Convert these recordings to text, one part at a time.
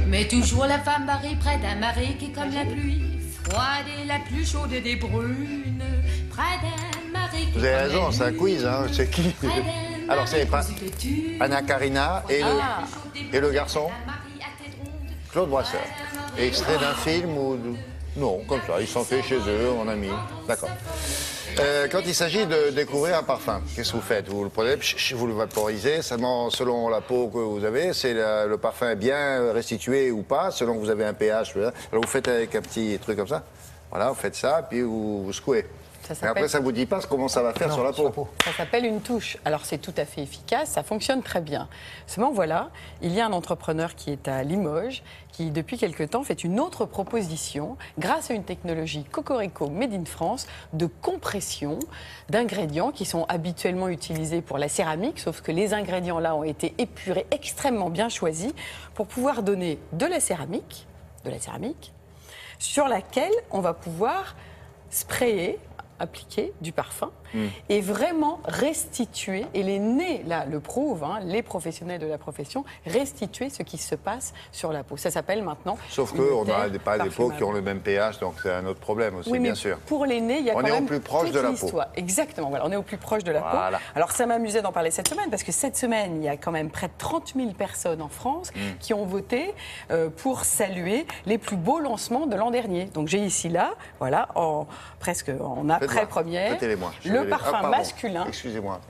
Mais toujours la femme barrée près d'un marais qui est comme la pluie, froide et la plus chaude des brunes, près d'un marais qui Vous avez raison, c'est un quiz, hein. C'est qui? Alors, c'est Anna Karina et le garçon Claude Brasseur. Extrait d'un film ou... Non, comme ça, ils sont faits chez eux, en amis. D'accord. Quand il s'agit de découvrir un parfum, qu'est-ce que vous faites? Vous le prenez, vous le vaporisez, seulement selon la peau que vous avez, c'est le parfum est bien restitué ou pas, selon que vous avez un pH. Alors vous faites avec un petit truc comme ça, voilà, vous faites ça, puis vous secouez. Et après, ça ne vous dit pas comment ça va faire sur la peau. Ça s'appelle une touche. Alors, c'est tout à fait efficace, ça fonctionne très bien. Seulement, voilà, il y a un entrepreneur qui est à Limoges, qui, depuis quelque temps, fait une autre proposition, grâce à une technologie Cocorico Made in France, de compression d'ingrédients qui sont habituellement utilisés pour la céramique, sauf que les ingrédients, là, ont été épurés, extrêmement bien choisis, pour pouvoir donner de la céramique, sur laquelle on va pouvoir sprayer, appliquer du parfum et vraiment restituer, et les nez là le prouvent, hein, les professionnels de la profession, restituer ce qui se passe sur la peau. Ça s'appelle maintenant. Sauf qu'on n'a pas des peaux qui ont le même pH, donc c'est un autre problème aussi, oui, mais bien sûr. Pour les nez, il y a on quand même. On est au plus proche de la peau. Exactement, voilà, on est au plus proche de la peau. Alors ça m'amusait d'en parler cette semaine, parce que cette semaine, il y a quand même près de 30 000 personnes en France qui ont voté pour saluer les plus beaux lancements de l'an dernier. Donc j'ai ici là, voilà, presque en après-première, le parfum masculin. Excusez-moi.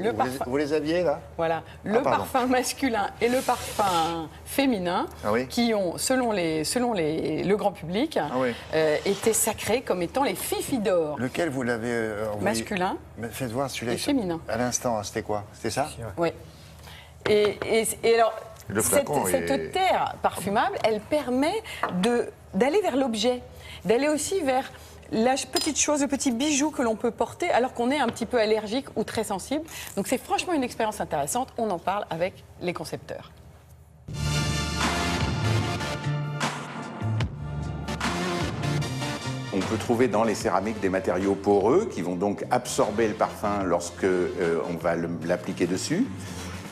Vous les aviez là? Voilà, le parfum masculin et le parfum féminin, qui ont, selon le grand public, été sacrés comme étant les fifis d'or. Lequel vous l'avez envoyé? Masculin. Faites voir celui-là. Féminin. À l'instant, c'était quoi? C'était ça? Oui. Et alors, cette terre parfumable, elle permet d'aller vers l'objet, d'aller aussi vers la petite chose, le petit bijou que l'on peut porter alors qu'on est un petit peu allergique ou très sensible. Donc c'est franchement une expérience intéressante. On en parle avec les concepteurs. On peut trouver dans les céramiques des matériaux poreux qui vont donc absorber le parfum lorsque on va l'appliquer dessus.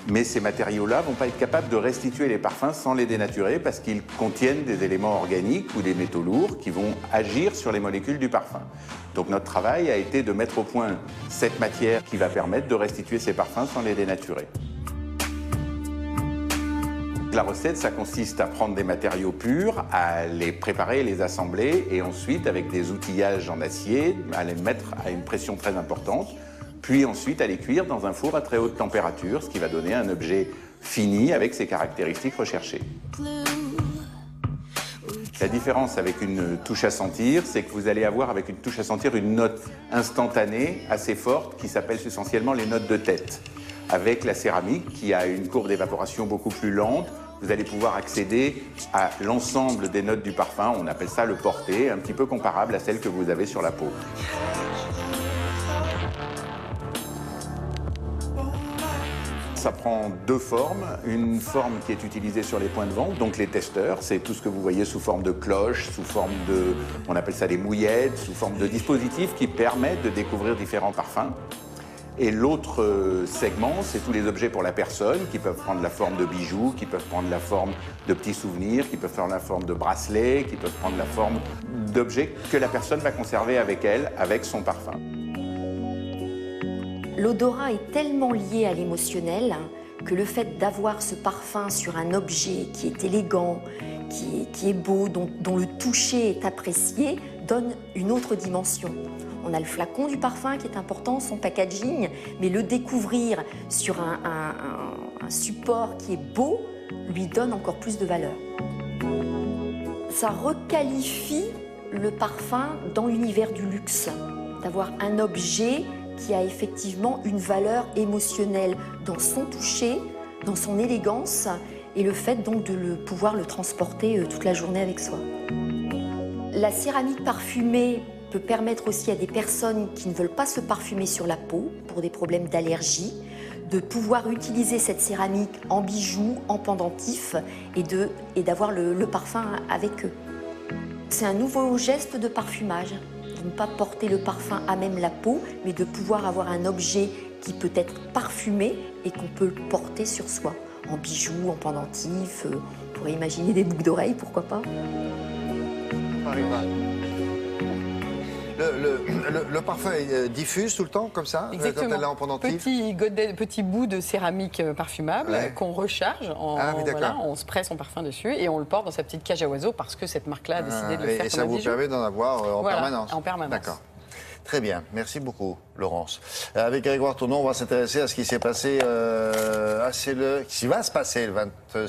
Mais ces matériaux-là ne vont pas être capables de restituer les parfums sans les dénaturer parce qu'ils contiennent des éléments organiques ou des métaux lourds qui vont agir sur les molécules du parfum. Donc notre travail a été de mettre au point cette matière qui va permettre de restituer ces parfums sans les dénaturer. La recette, ça consiste à prendre des matériaux purs, à les préparer, les assembler et ensuite, avec des outillages en acier, à les mettre à une pression très importante. Puis ensuite à les cuire dans un four à très haute température, ce qui va donner un objet fini avec ses caractéristiques recherchées. La différence avec une touche à sentir, c'est que vous allez avoir avec une touche à sentir une note instantanée assez forte qui s'appelle essentiellement les notes de tête. Avec la céramique qui a une courbe d'évaporation beaucoup plus lente, vous allez pouvoir accéder à l'ensemble des notes du parfum, on appelle ça le porté, un petit peu comparable à celle que vous avez sur la peau. Ça prend deux formes. Une forme qui est utilisée sur les points de vente, donc les testeurs, c'est tout ce que vous voyez sous forme de cloche, sous forme de, on appelle ça des mouillettes, sous forme de dispositifs qui permettent de découvrir différents parfums. Et l'autre segment, c'est tous les objets pour la personne qui peuvent prendre la forme de bijoux, qui peuvent prendre la forme de petits souvenirs, qui peuvent prendre la forme de bracelets, qui peuvent prendre la forme d'objets que la personne va conserver avec elle, avec son parfum. L'odorat est tellement lié à l'émotionnel que le fait d'avoir ce parfum sur un objet qui est élégant, qui est beau, dont le toucher est apprécié, donne une autre dimension. On a le flacon du parfum qui est important, son packaging, mais le découvrir sur un support qui est beau lui donne encore plus de valeur. Ça requalifie le parfum dans l'univers du luxe, d'avoir un objet qui a effectivement une valeur émotionnelle dans son toucher, dans son élégance et le fait donc de pouvoir le transporter toute la journée avec soi. La céramique parfumée peut permettre aussi à des personnes qui ne veulent pas se parfumer sur la peau pour des problèmes d'allergie, de pouvoir utiliser cette céramique en bijoux, en pendentifs et d'avoir le parfum avec eux. C'est un nouveau geste de parfumage. De ne pas porter le parfum à même la peau, mais de pouvoir avoir un objet qui peut être parfumé et qu'on peut porter sur soi, en bijoux, en pendentif, pourrait imaginer des boucles d'oreilles, pourquoi pas. Le parfum diffuse tout le temps, comme ça, Exactement. quand elle est en pendentif? Petit bout de céramique parfumable qu'on recharge. Voilà, on spray son parfum dessus et on le porte dans sa petite cage à oiseaux parce que cette marque-là a décidé de le faire. Et ça vous permet d'en avoir en permanence? En permanence. D'accord. Très bien, merci beaucoup, Laurence. Avec Grégoire Tournon, on va s'intéresser à ce qui s'est passé, qui va se passer le 26